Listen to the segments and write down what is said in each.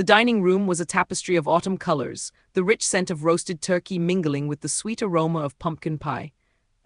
The dining room was a tapestry of autumn colors, the rich scent of roasted turkey mingling with the sweet aroma of pumpkin pie.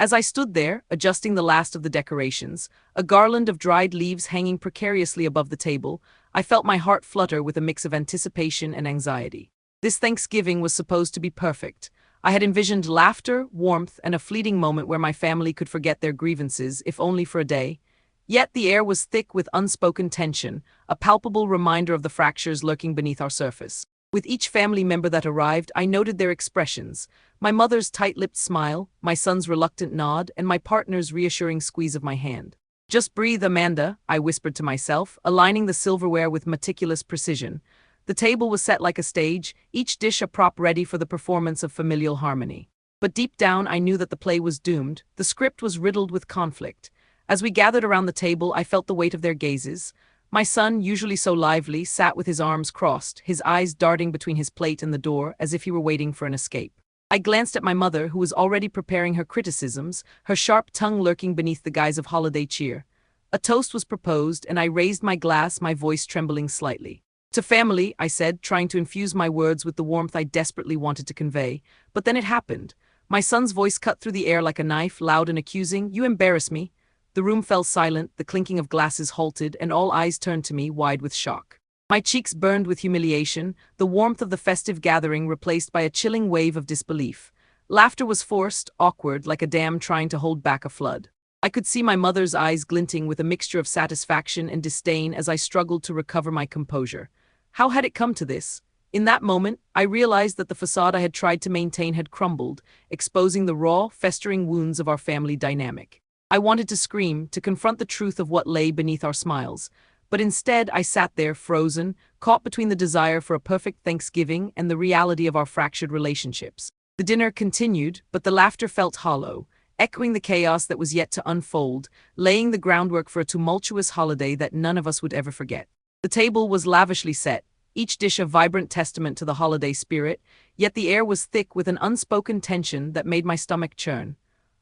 As I stood there, adjusting the last of the decorations, a garland of dried leaves hanging precariously above the table, I felt my heart flutter with a mix of anticipation and anxiety. This Thanksgiving was supposed to be perfect. I had envisioned laughter, warmth, and a fleeting moment where my family could forget their grievances, if only for a day. Yet the air was thick with unspoken tension, a palpable reminder of the fractures lurking beneath our surface. With each family member that arrived, I noted their expressions: my mother's tight-lipped smile, my son's reluctant nod, and my partner's reassuring squeeze of my hand. "Just breathe, Amanda," I whispered to myself, aligning the silverware with meticulous precision. The table was set like a stage, each dish a prop ready for the performance of familial harmony. But deep down, I knew that the play was doomed. The script was riddled with conflict. As we gathered around the table, I felt the weight of their gazes. My son, usually so lively, sat with his arms crossed, his eyes darting between his plate and the door as if he were waiting for an escape. I glanced at my mother, who was already preparing her criticisms, her sharp tongue lurking beneath the guise of holiday cheer. A toast was proposed, and I raised my glass, my voice trembling slightly. "To family," I said, trying to infuse my words with the warmth I desperately wanted to convey. But then it happened. My son's voice cut through the air like a knife, loud and accusing. "You embarrass me." The room fell silent, the clinking of glasses halted, and all eyes turned to me, wide with shock. My cheeks burned with humiliation, the warmth of the festive gathering replaced by a chilling wave of disbelief. Laughter was forced, awkward, like a dam trying to hold back a flood. I could see my mother's eyes glinting with a mixture of satisfaction and disdain as I struggled to recover my composure. How had it come to this? In that moment, I realized that the facade I had tried to maintain had crumbled, exposing the raw, festering wounds of our family dynamic. I wanted to scream, to confront the truth of what lay beneath our smiles. But instead, I sat there, frozen, caught between the desire for a perfect Thanksgiving and the reality of our fractured relationships. The dinner continued, but the laughter felt hollow, echoing the chaos that was yet to unfold, laying the groundwork for a tumultuous holiday that none of us would ever forget. The table was lavishly set, each dish a vibrant testament to the holiday spirit, yet the air was thick with an unspoken tension that made my stomach churn.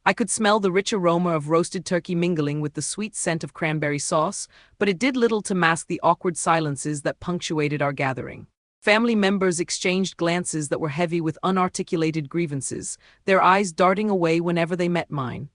I could smell the rich aroma of roasted turkey mingling with the sweet scent of cranberry sauce, but it did little to mask the awkward silences that punctuated our gathering. Family members exchanged glances that were heavy with unarticulated grievances, their eyes darting away whenever they met mine.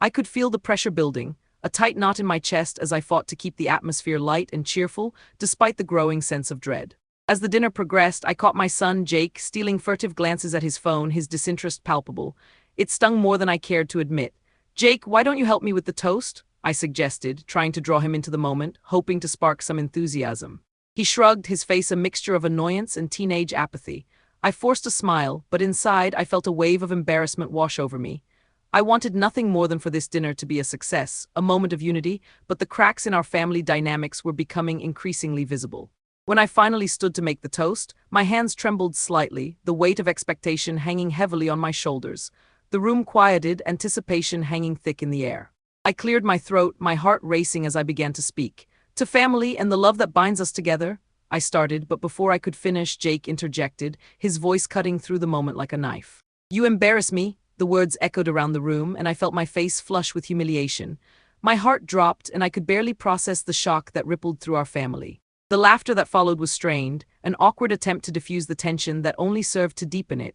I could feel the pressure building, a tight knot in my chest as I fought to keep the atmosphere light and cheerful, despite the growing sense of dread. As the dinner progressed, I caught my son, Jake, stealing furtive glances at his phone, his disinterest palpable. It stung more than I cared to admit. "Jake, why don't you help me with the toast?" I suggested, trying to draw him into the moment, hoping to spark some enthusiasm. He shrugged, his face a mixture of annoyance and teenage apathy. I forced a smile, but inside I felt a wave of embarrassment wash over me. I wanted nothing more than for this dinner to be a success, a moment of unity, but the cracks in our family dynamics were becoming increasingly visible. When I finally stood to make the toast, my hands trembled slightly, the weight of expectation hanging heavily on my shoulders. The room quieted, anticipation hanging thick in the air. I cleared my throat, my heart racing as I began to speak. "To family and the love that binds us together," I started, but before I could finish, Jake interjected, his voice cutting through the moment like a knife. "You embarrass me," the words echoed around the room, and I felt my face flush with humiliation. My heart dropped, and I could barely process the shock that rippled through our family. The laughter that followed was strained, an awkward attempt to diffuse the tension that only served to deepen it.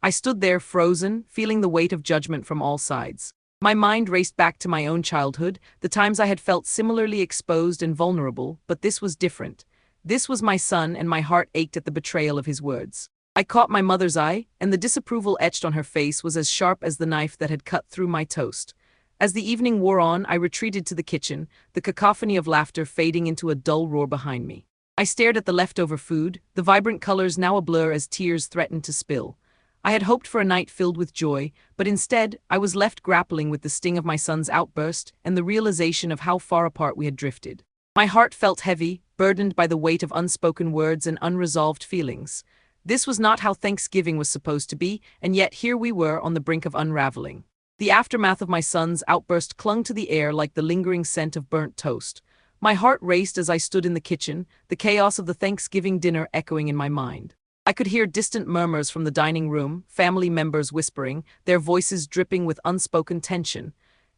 I stood there frozen, feeling the weight of judgment from all sides. My mind raced back to my own childhood, the times I had felt similarly exposed and vulnerable, but this was different. This was my son, and my heart ached at the betrayal of his words. I caught my mother's eye, and the disapproval etched on her face was as sharp as the knife that had cut through my toast. As the evening wore on, I retreated to the kitchen, the cacophony of laughter fading into a dull roar behind me. I stared at the leftover food, the vibrant colors now a blur as tears threatened to spill. I had hoped for a night filled with joy, but instead, I was left grappling with the sting of my son's outburst and the realization of how far apart we had drifted. My heart felt heavy, burdened by the weight of unspoken words and unresolved feelings. This was not how Thanksgiving was supposed to be, and yet here we were on the brink of unraveling. The aftermath of my son's outburst clung to the air like the lingering scent of burnt toast. My heart raced as I stood in the kitchen, the chaos of the Thanksgiving dinner echoing in my mind. I could hear distant murmurs from the dining room, family members whispering, their voices dripping with unspoken tension.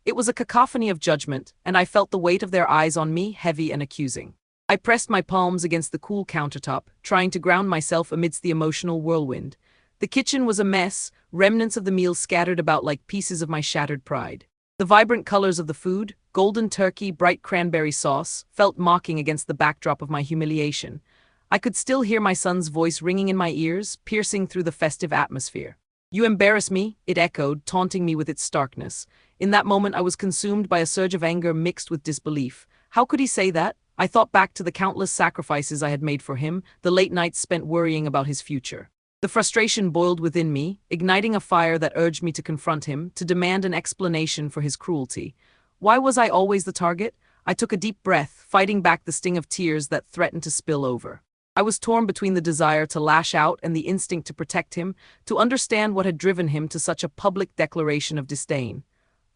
It was a cacophony of judgment, and I felt the weight of their eyes on me, heavy and accusing. I pressed my palms against the cool countertop, trying to ground myself amidst the emotional whirlwind. The kitchen was a mess, remnants of the meal scattered about like pieces of my shattered pride. The vibrant colors of the food, golden turkey, bright cranberry sauce, felt mocking against the backdrop of my humiliation. I could still hear my son's voice ringing in my ears, piercing through the festive atmosphere. "You embarrass me," it echoed, taunting me with its starkness. In that moment I was consumed by a surge of anger mixed with disbelief. How could he say that? I thought back to the countless sacrifices I had made for him, the late nights spent worrying about his future. The frustration boiled within me, igniting a fire that urged me to confront him, to demand an explanation for his cruelty. Why was I always the target? I took a deep breath, fighting back the sting of tears that threatened to spill over. I was torn between the desire to lash out and the instinct to protect him, to understand what had driven him to such a public declaration of disdain.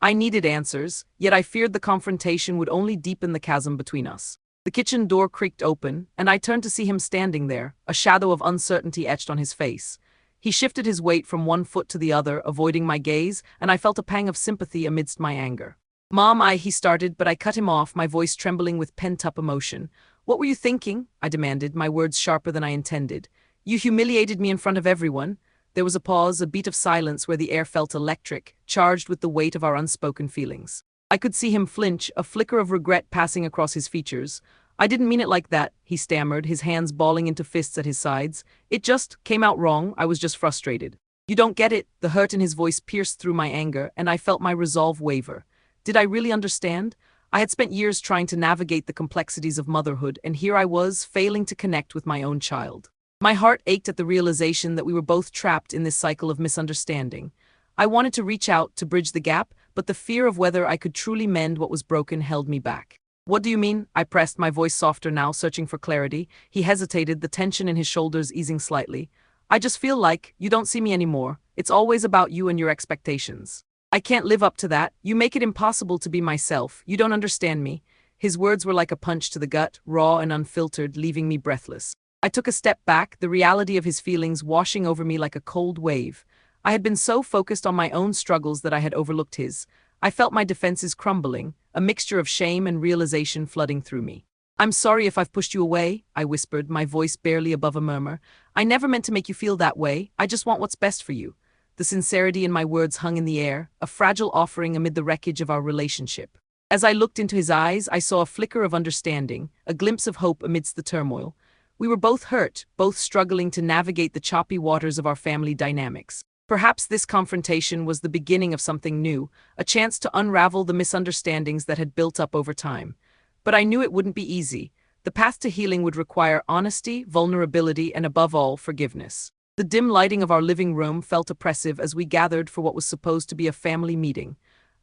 I needed answers, yet I feared the confrontation would only deepen the chasm between us. The kitchen door creaked open, and I turned to see him standing there, a shadow of uncertainty etched on his face. He shifted his weight from one foot to the other, avoiding my gaze, and I felt a pang of sympathy amidst my anger. "Mom, he started, but I cut him off, my voice trembling with pent-up emotion. "What were you thinking?" I demanded, my words sharper than I intended. "You humiliated me in front of everyone." There was a pause, a beat of silence where the air felt electric, charged with the weight of our unspoken feelings. I could see him flinch, a flicker of regret passing across his features. "I didn't mean it like that," he stammered, his hands balling into fists at his sides. "It just came out wrong, I was just frustrated." "You don't get it." The hurt in his voice pierced through my anger, and I felt my resolve waver. Did I really understand? I had spent years trying to navigate the complexities of motherhood, and here I was, failing to connect with my own child. My heart ached at the realization that we were both trapped in this cycle of misunderstanding. I wanted to reach out to bridge the gap, but the fear of whether I could truly mend what was broken held me back. "What do you mean?" I pressed, my voice softer now, searching for clarity. He hesitated, the tension in his shoulders easing slightly. "I just feel like you don't see me anymore. It's always about you and your expectations. I can't live up to that. You make it impossible to be myself. You don't understand me." His words were like a punch to the gut, raw and unfiltered, leaving me breathless. I took a step back, the reality of his feelings washing over me like a cold wave. I had been so focused on my own struggles that I had overlooked his. I felt my defenses crumbling, a mixture of shame and realization flooding through me. "I'm sorry if I've pushed you away," I whispered, my voice barely above a murmur. "I never meant to make you feel that way. I just want what's best for you." The sincerity in my words hung in the air, a fragile offering amid the wreckage of our relationship. As I looked into his eyes, I saw a flicker of understanding, a glimpse of hope amidst the turmoil. We were both hurt, both struggling to navigate the choppy waters of our family dynamics. Perhaps this confrontation was the beginning of something new, a chance to unravel the misunderstandings that had built up over time. But I knew it wouldn't be easy. The path to healing would require honesty, vulnerability, and above all, forgiveness. The dim lighting of our living room felt oppressive as we gathered for what was supposed to be a family meeting.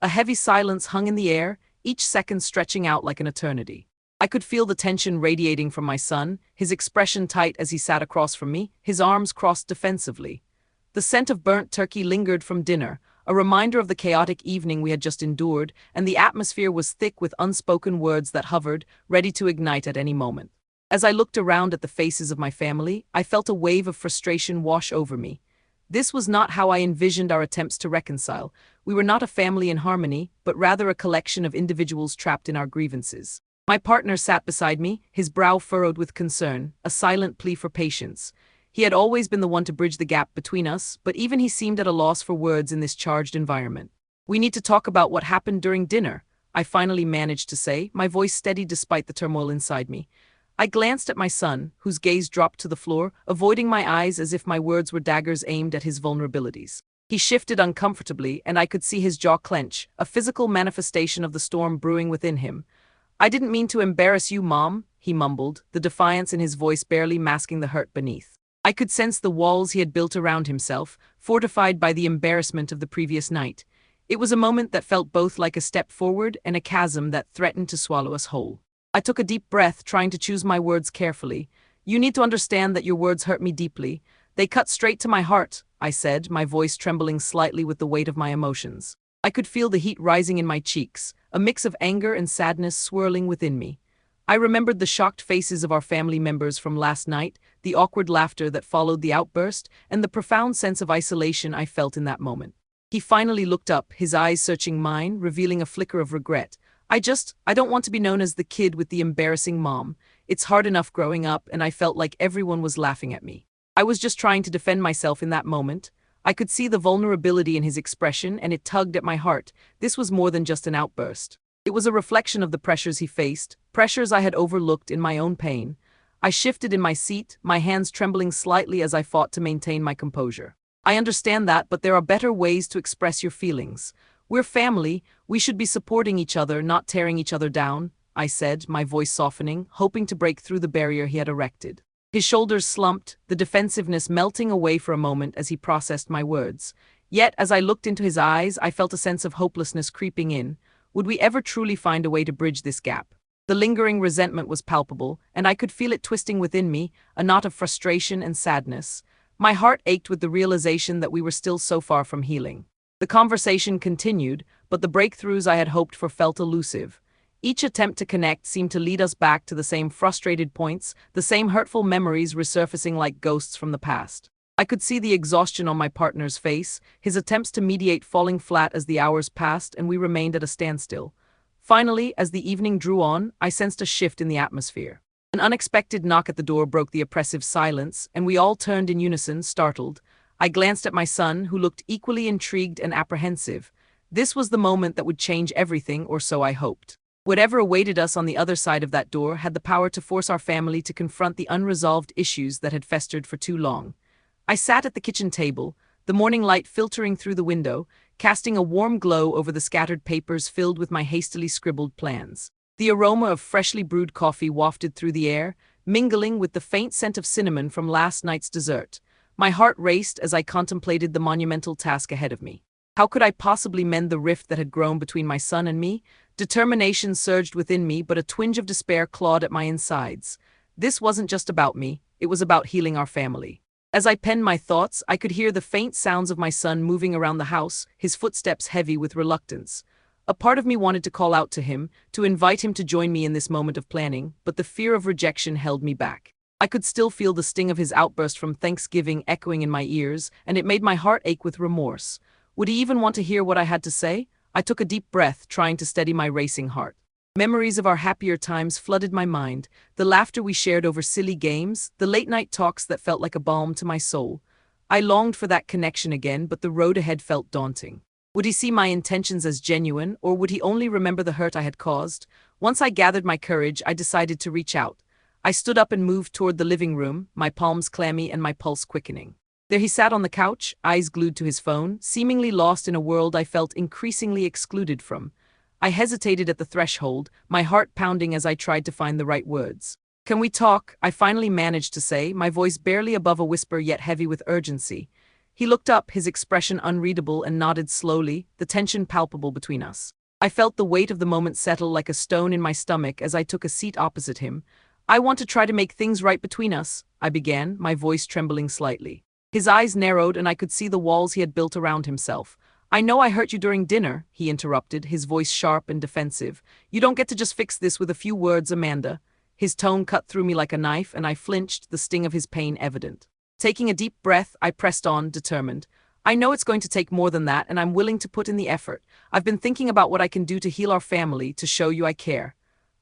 A heavy silence hung in the air, each second stretching out like an eternity. I could feel the tension radiating from my son, his expression tight as he sat across from me, his arms crossed defensively. The scent of burnt turkey lingered from dinner, a reminder of the chaotic evening we had just endured, and the atmosphere was thick with unspoken words that hovered, ready to ignite at any moment. As I looked around at the faces of my family, I felt a wave of frustration wash over me. This was not how I envisioned our attempts to reconcile. We were not a family in harmony, but rather a collection of individuals trapped in our grievances. My partner sat beside me, his brow furrowed with concern, a silent plea for patience. He had always been the one to bridge the gap between us, but even he seemed at a loss for words in this charged environment. "We need to talk about what happened during dinner," I finally managed to say, my voice steady despite the turmoil inside me. I glanced at my son, whose gaze dropped to the floor, avoiding my eyes as if my words were daggers aimed at his vulnerabilities. He shifted uncomfortably, and I could see his jaw clench, a physical manifestation of the storm brewing within him. "I didn't mean to embarrass you, Mom," he mumbled, the defiance in his voice barely masking the hurt beneath. I could sense the walls he had built around himself, fortified by the embarrassment of the previous night. It was a moment that felt both like a step forward and a chasm that threatened to swallow us whole. I took a deep breath, trying to choose my words carefully. "You need to understand that your words hurt me deeply. They cut straight to my heart," I said, my voice trembling slightly with the weight of my emotions. I could feel the heat rising in my cheeks, a mix of anger and sadness swirling within me. I remembered the shocked faces of our family members from last night, the awkward laughter that followed the outburst, and the profound sense of isolation I felt in that moment. He finally looked up, his eyes searching mine, revealing a flicker of regret. I don't want to be known as the kid with the embarrassing mom." It's hard enough growing up, and I felt like everyone was laughing at me. I was just trying to defend myself in that moment. I could see the vulnerability in his expression, and it tugged at my heart. This was more than just an outburst. It was a reflection of the pressures he faced, pressures I had overlooked in my own pain. I shifted in my seat, my hands trembling slightly as I fought to maintain my composure. I understand that, but there are better ways to express your feelings. We're family, we should be supporting each other, not tearing each other down, I said, my voice softening, hoping to break through the barrier he had erected. His shoulders slumped, the defensiveness melting away for a moment as he processed my words. Yet, as I looked into his eyes, I felt a sense of hopelessness creeping in. Would we ever truly find a way to bridge this gap? The lingering resentment was palpable, and I could feel it twisting within me, a knot of frustration and sadness. My heart ached with the realization that we were still so far from healing. The conversation continued, but the breakthroughs I had hoped for felt elusive. Each attempt to connect seemed to lead us back to the same frustrated points, the same hurtful memories resurfacing like ghosts from the past. I could see the exhaustion on my partner's face, his attempts to mediate falling flat as the hours passed and we remained at a standstill. Finally, as the evening drew on, I sensed a shift in the atmosphere. An unexpected knock at the door broke the oppressive silence, and we all turned in unison, startled. I glanced at my son, who looked equally intrigued and apprehensive. This was the moment that would change everything, or so I hoped. Whatever awaited us on the other side of that door had the power to force our family to confront the unresolved issues that had festered for too long. I sat at the kitchen table, the morning light filtering through the window, casting a warm glow over the scattered papers filled with my hastily scribbled plans. The aroma of freshly brewed coffee wafted through the air, mingling with the faint scent of cinnamon from last night's dessert. My heart raced as I contemplated the monumental task ahead of me. How could I possibly mend the rift that had grown between my son and me? Determination surged within me, but a twinge of despair clawed at my insides. This wasn't just about me, it was about healing our family. As I penned my thoughts, I could hear the faint sounds of my son moving around the house, his footsteps heavy with reluctance. A part of me wanted to call out to him, to invite him to join me in this moment of planning, but the fear of rejection held me back. I could still feel the sting of his outburst from Thanksgiving echoing in my ears, and it made my heart ache with remorse. Would he even want to hear what I had to say? I took a deep breath, trying to steady my racing heart. Memories of our happier times flooded my mind, the laughter we shared over silly games, the late-night talks that felt like a balm to my soul. I longed for that connection again, but the road ahead felt daunting. Would he see my intentions as genuine, or would he only remember the hurt I had caused? Once I gathered my courage, I decided to reach out. I stood up and moved toward the living room, my palms clammy and my pulse quickening. There he sat on the couch, eyes glued to his phone, seemingly lost in a world I felt increasingly excluded from. I hesitated at the threshold, my heart pounding as I tried to find the right words. "Can we talk?" I finally managed to say, my voice barely above a whisper yet heavy with urgency. He looked up, his expression unreadable, and nodded slowly, the tension palpable between us. I felt the weight of the moment settle like a stone in my stomach as I took a seat opposite him. "I want to try to make things right between us," I began, my voice trembling slightly. His eyes narrowed and I could see the walls he had built around himself. "I know I hurt you during dinner," he interrupted, his voice sharp and defensive. "You don't get to just fix this with a few words, Amanda." His tone cut through me like a knife and I flinched, the sting of his pain evident. Taking a deep breath, I pressed on, determined. "I know it's going to take more than that, and I'm willing to put in the effort. I've been thinking about what I can do to heal our family, to show you I care."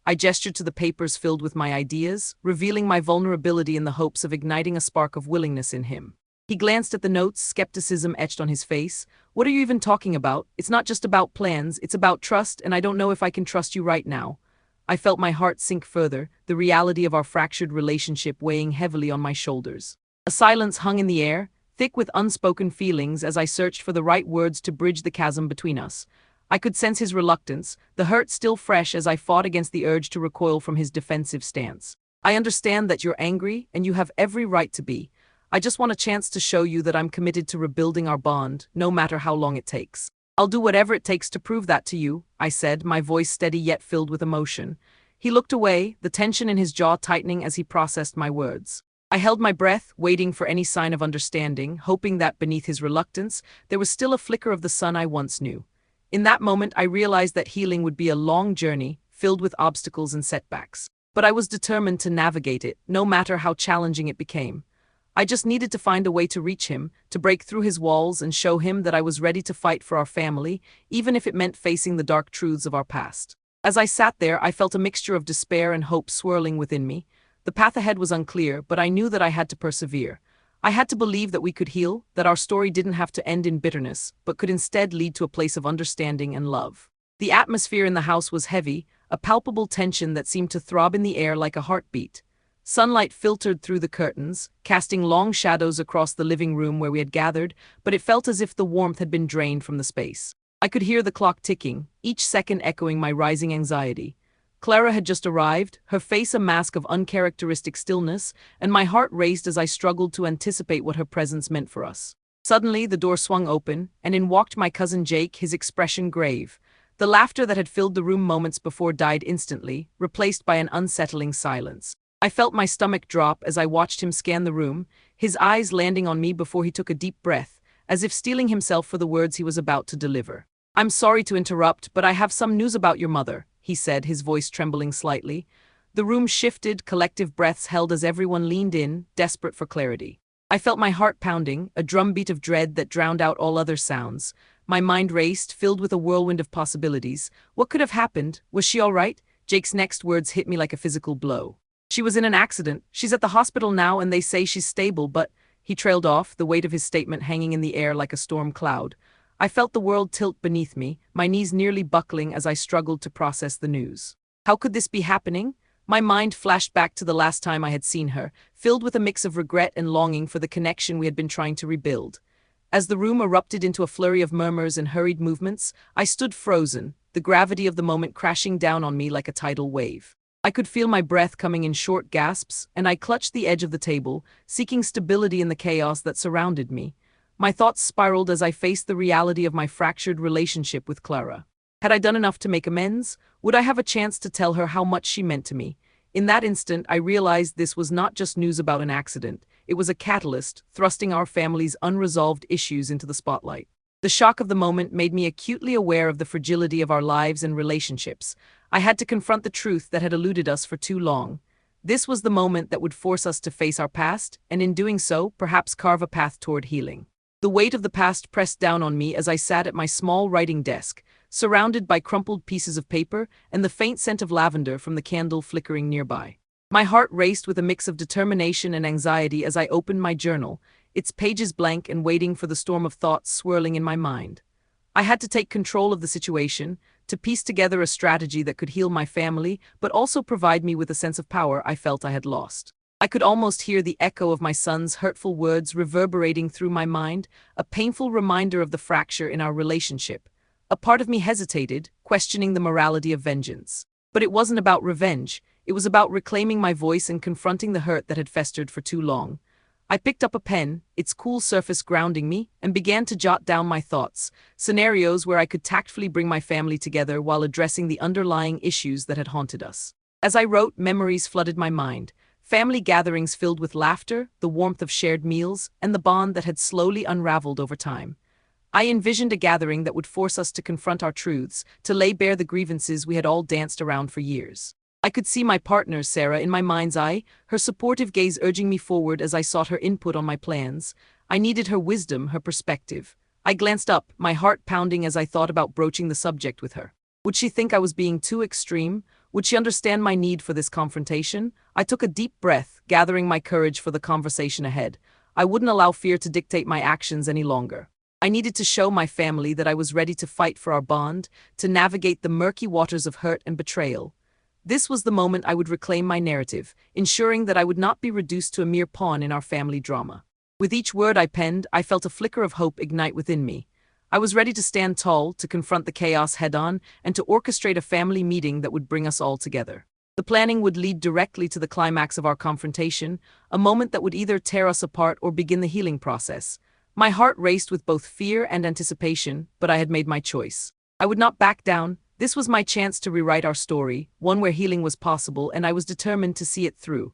I gestured to the papers filled with my ideas, revealing my vulnerability in the hopes of igniting a spark of willingness in him. He glanced at the notes, skepticism etched on his face. "What are you even talking about? It's not just about plans, it's about trust, and I don't know if I can trust you right now." I felt my heart sink further, the reality of our fractured relationship weighing heavily on my shoulders. A silence hung in the air, thick with unspoken feelings as I searched for the right words to bridge the chasm between us. I could sense his reluctance, the hurt still fresh as I fought against the urge to recoil from his defensive stance. "I understand that you're angry, and you have every right to be. I just want a chance to show you that I'm committed to rebuilding our bond, no matter how long it takes. I'll do whatever it takes to prove that to you," I said, my voice steady yet filled with emotion. He looked away, the tension in his jaw tightening as he processed my words. I held my breath, waiting for any sign of understanding, hoping that beneath his reluctance, there was still a flicker of the sun I once knew. In that moment, I realized that healing would be a long journey, filled with obstacles and setbacks. But I was determined to navigate it, no matter how challenging it became. I just needed to find a way to reach him, to break through his walls and show him that I was ready to fight for our family, even if it meant facing the dark truths of our past. As I sat there, I felt a mixture of despair and hope swirling within me. The path ahead was unclear, but I knew that I had to persevere. I had to believe that we could heal, that our story didn't have to end in bitterness, but could instead lead to a place of understanding and love. The atmosphere in the house was heavy, a palpable tension that seemed to throb in the air like a heartbeat. Sunlight filtered through the curtains, casting long shadows across the living room where we had gathered, but it felt as if the warmth had been drained from the space. I could hear the clock ticking, each second echoing my rising anxiety. Clara had just arrived, her face a mask of uncharacteristic stillness, and my heart raced as I struggled to anticipate what her presence meant for us. Suddenly, the door swung open, and in walked my cousin Jake, his expression grave. The laughter that had filled the room moments before died instantly, replaced by an unsettling silence. I felt my stomach drop as I watched him scan the room, his eyes landing on me before he took a deep breath, as if steeling himself for the words he was about to deliver. "I'm sorry to interrupt, but I have some news about your mother," he said, his voice trembling slightly. The room shifted, collective breaths held as everyone leaned in, desperate for clarity. I felt my heart pounding, a drumbeat of dread that drowned out all other sounds. My mind raced, filled with a whirlwind of possibilities. What could have happened? Was she all right? Jake's next words hit me like a physical blow. "She was in an accident. She's at the hospital now and they say she's stable, but—" He trailed off, the weight of his statement hanging in the air like a storm cloud. I felt the world tilt beneath me, my knees nearly buckling as I struggled to process the news. How could this be happening? My mind flashed back to the last time I had seen her, filled with a mix of regret and longing for the connection we had been trying to rebuild. As the room erupted into a flurry of murmurs and hurried movements, I stood frozen, the gravity of the moment crashing down on me like a tidal wave. I could feel my breath coming in short gasps, and I clutched the edge of the table, seeking stability in the chaos that surrounded me. My thoughts spiraled as I faced the reality of my fractured relationship with Clara. Had I done enough to make amends? Would I have a chance to tell her how much she meant to me? In that instant, I realized this was not just news about an accident. It was a catalyst, thrusting our family's unresolved issues into the spotlight. The shock of the moment made me acutely aware of the fragility of our lives and relationships. I had to confront the truth that had eluded us for too long. This was the moment that would force us to face our past, and in doing so, perhaps carve a path toward healing. The weight of the past pressed down on me as I sat at my small writing desk, surrounded by crumpled pieces of paper and the faint scent of lavender from the candle flickering nearby. My heart raced with a mix of determination and anxiety as I opened my journal, its pages blank and waiting for the storm of thoughts swirling in my mind. I had to take control of the situation, to piece together a strategy that could heal my family but also provide me with a sense of power I felt I had lost. I could almost hear the echo of my son's hurtful words reverberating through my mind, a painful reminder of the fracture in our relationship. A part of me hesitated, questioning the morality of vengeance. But it wasn't about revenge. It was about reclaiming my voice and confronting the hurt that had festered for too long. I picked up a pen, its cool surface grounding me, and began to jot down my thoughts, scenarios where I could tactfully bring my family together while addressing the underlying issues that had haunted us. As I wrote, memories flooded my mind. Family gatherings filled with laughter, the warmth of shared meals, and the bond that had slowly unraveled over time. I envisioned a gathering that would force us to confront our truths, to lay bare the grievances we had all danced around for years. I could see my partner, Sarah, in my mind's eye, her supportive gaze urging me forward as I sought her input on my plans. I needed her wisdom, her perspective. I glanced up, my heart pounding as I thought about broaching the subject with her. Would she think I was being too extreme? Would she understand my need for this confrontation? I took a deep breath, gathering my courage for the conversation ahead. I wouldn't allow fear to dictate my actions any longer. I needed to show my family that I was ready to fight for our bond, to navigate the murky waters of hurt and betrayal. This was the moment I would reclaim my narrative, ensuring that I would not be reduced to a mere pawn in our family drama. With each word I penned, I felt a flicker of hope ignite within me. I was ready to stand tall, to confront the chaos head-on, and to orchestrate a family meeting that would bring us all together. The planning would lead directly to the climax of our confrontation, a moment that would either tear us apart or begin the healing process. My heart raced with both fear and anticipation, but I had made my choice. I would not back down. This was my chance to rewrite our story, one where healing was possible, and I was determined to see it through.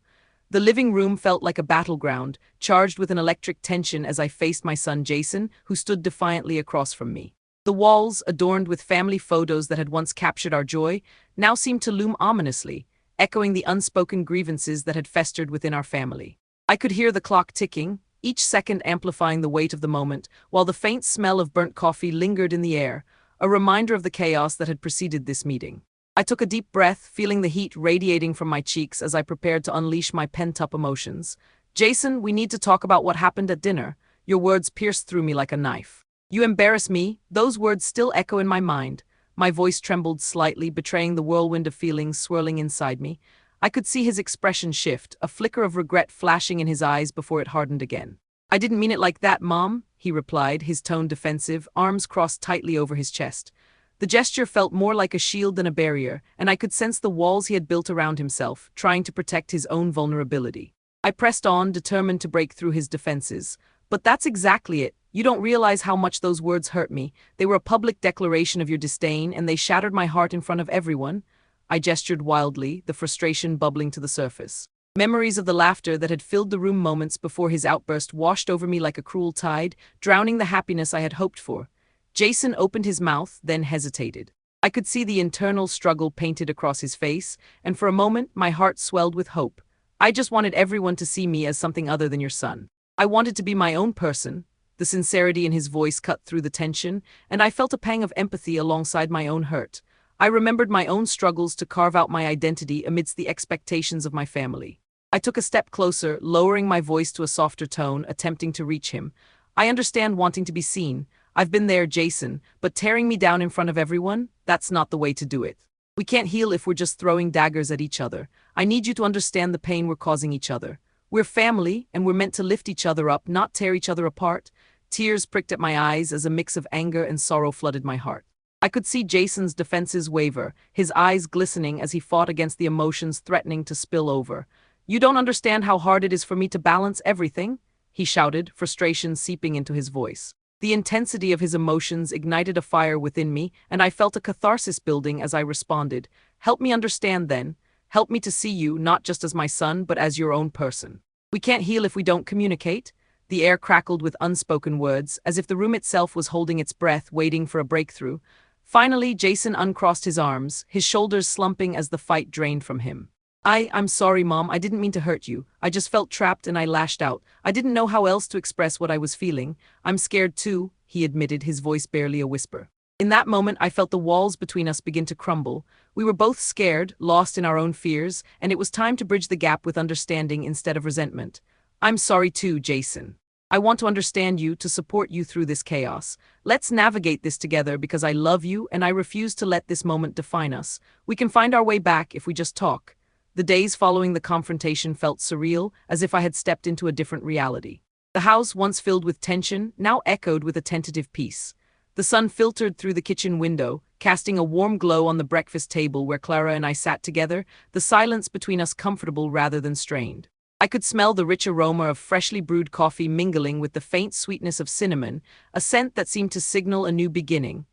The living room felt like a battleground, charged with an electric tension as I faced my son Jason, who stood defiantly across from me. The walls, adorned with family photos that had once captured our joy, now seemed to loom ominously, echoing the unspoken grievances that had festered within our family. I could hear the clock ticking, each second amplifying the weight of the moment, while the faint smell of burnt coffee lingered in the air, a reminder of the chaos that had preceded this meeting. I took a deep breath, feeling the heat radiating from my cheeks as I prepared to unleash my pent-up emotions. Jason, we need to talk about what happened at dinner. Your words pierced through me like a knife. You embarrass me. Those words still echo in my mind. My voice trembled slightly, betraying the whirlwind of feelings swirling inside me. I could see his expression shift, a flicker of regret flashing in his eyes before it hardened again. I didn't mean it like that, Mom, he replied, his tone defensive, arms crossed tightly over his chest. The gesture felt more like a shield than a barrier, and I could sense the walls he had built around himself, trying to protect his own vulnerability. I pressed on, determined to break through his defenses. But that's exactly it. You don't realize how much those words hurt me. They were a public declaration of your disdain, and they shattered my heart in front of everyone. I gestured wildly, the frustration bubbling to the surface. Memories of the laughter that had filled the room moments before his outburst washed over me like a cruel tide, drowning the happiness I had hoped for. Jason opened his mouth, then hesitated. I could see the internal struggle painted across his face, and for a moment my heart swelled with hope. I just wanted everyone to see me as something other than your son. I wanted to be my own person. The sincerity in his voice cut through the tension, and I felt a pang of empathy alongside my own hurt. I remembered my own struggles to carve out my identity amidst the expectations of my family. I took a step closer, lowering my voice to a softer tone, attempting to reach him. I understand wanting to be seen. I've been there, Jason, but tearing me down in front of everyone, that's not the way to do it. We can't heal if we're just throwing daggers at each other. I need you to understand the pain we're causing each other. We're family, and we're meant to lift each other up, not tear each other apart. Tears pricked at my eyes as a mix of anger and sorrow flooded my heart. I could see Jason's defenses waver, his eyes glistening as he fought against the emotions threatening to spill over. You don't understand how hard it is for me to balance everything, he shouted, frustration seeping into his voice. The intensity of his emotions ignited a fire within me, and I felt a catharsis building as I responded. Help me understand then. Help me to see you, not just as my son, but as your own person. We can't heal if we don't communicate. The air crackled with unspoken words, as if the room itself was holding its breath, waiting for a breakthrough. Finally, Jason uncrossed his arms, his shoulders slumping as the fight drained from him. I'm sorry, Mom, I didn't mean to hurt you. I just felt trapped and I lashed out. I didn't know how else to express what I was feeling. I'm scared too, he admitted, his voice barely a whisper. In that moment, I felt the walls between us begin to crumble. We were both scared, lost in our own fears, and it was time to bridge the gap with understanding instead of resentment. I'm sorry too, Jason. I want to understand you, to support you through this chaos. Let's navigate this together because I love you and I refuse to let this moment define us. We can find our way back if we just talk. The days following the confrontation felt surreal, as if I had stepped into a different reality. The house, once filled with tension, now echoed with a tentative peace. The sun filtered through the kitchen window, casting a warm glow on the breakfast table where Clara and I sat together, the silence between us comfortable rather than strained. I could smell the rich aroma of freshly brewed coffee mingling with the faint sweetness of cinnamon, a scent that seemed to signal a new beginning.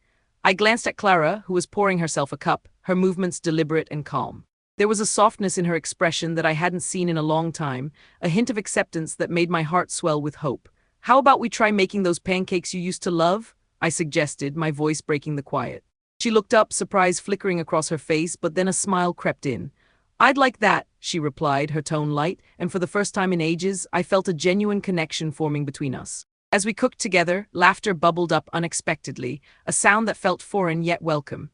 I glanced at Clara, who was pouring herself a cup, her movements deliberate and calm. There was a softness in her expression that I hadn't seen in a long time, a hint of acceptance that made my heart swell with hope. How about we try making those pancakes you used to love? I suggested, my voice breaking the quiet. She looked up, surprise flickering across her face, but then a smile crept in. I'd like that, she replied, her tone light, and for the first time in ages, I felt a genuine connection forming between us. As we cooked together, laughter bubbled up unexpectedly, a sound that felt foreign yet welcome.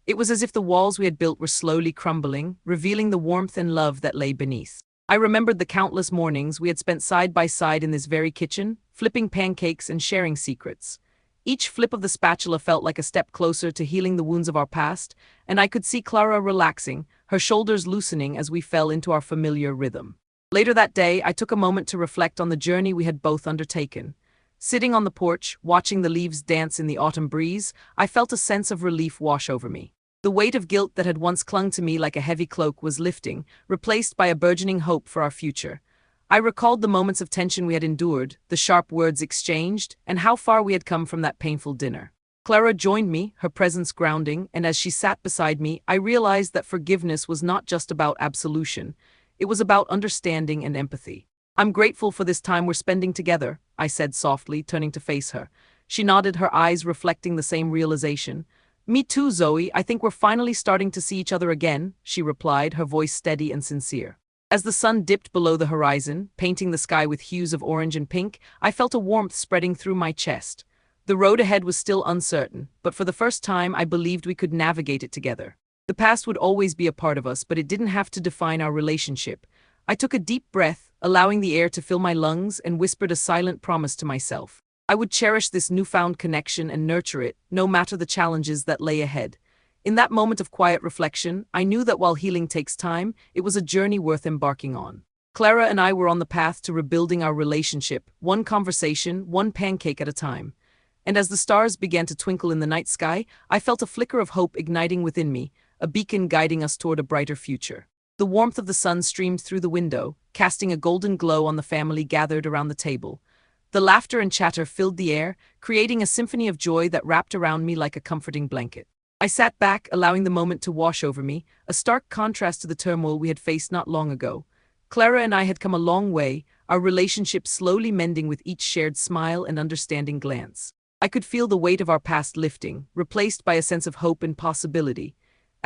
It was as if the walls we had built were slowly crumbling, revealing the warmth and love that lay beneath. I remembered the countless mornings we had spent side by side in this very kitchen, flipping pancakes and sharing secrets. Each flip of the spatula felt like a step closer to healing the wounds of our past, and I could see Clara relaxing, her shoulders loosening as we fell into our familiar rhythm. Later that day, I took a moment to reflect on the journey we had both undertaken. Sitting on the porch, watching the leaves dance in the autumn breeze, I felt a sense of relief wash over me. The weight of guilt that had once clung to me like a heavy cloak was lifting, replaced by a burgeoning hope for our future. I recalled the moments of tension we had endured, the sharp words exchanged, and how far we had come from that painful dinner. Clara joined me, her presence grounding, and as she sat beside me, I realized that forgiveness was not just about absolution. It was about understanding and empathy. I'm grateful for this time we're spending together, I said softly, turning to face her. She nodded, her eyes reflecting the same realization. Me too, Zoe, I think we're finally starting to see each other again, she replied, her voice steady and sincere. As the sun dipped below the horizon, painting the sky with hues of orange and pink, I felt a warmth spreading through my chest. The road ahead was still uncertain, but for the first time I believed we could navigate it together. The past would always be a part of us, but it didn't have to define our relationship. I took a deep breath, allowing the air to fill my lungs, and whispered a silent promise to myself. I would cherish this newfound connection and nurture it, no matter the challenges that lay ahead. In that moment of quiet reflection, I knew that while healing takes time, it was a journey worth embarking on. Clara and I were on the path to rebuilding our relationship, one conversation, one pancake at a time. And as the stars began to twinkle in the night sky, I felt a flicker of hope igniting within me, a beacon guiding us toward a brighter future. The warmth of the sun streamed through the window, casting a golden glow on the family gathered around the table. The laughter and chatter filled the air, creating a symphony of joy that wrapped around me like a comforting blanket. I sat back, allowing the moment to wash over me, a stark contrast to the turmoil we had faced not long ago. Clara and I had come a long way, our relationship slowly mending with each shared smile and understanding glance. I could feel the weight of our past lifting, replaced by a sense of hope and possibility.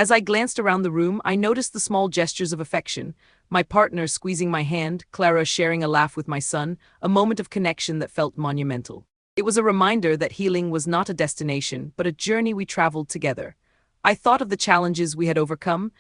As I glanced around the room, I noticed the small gestures of affection, my partner squeezing my hand, Clara sharing a laugh with my son, a moment of connection that felt monumental. It was a reminder that healing was not a destination, but a journey we traveled together. I thought of the challenges we had overcome,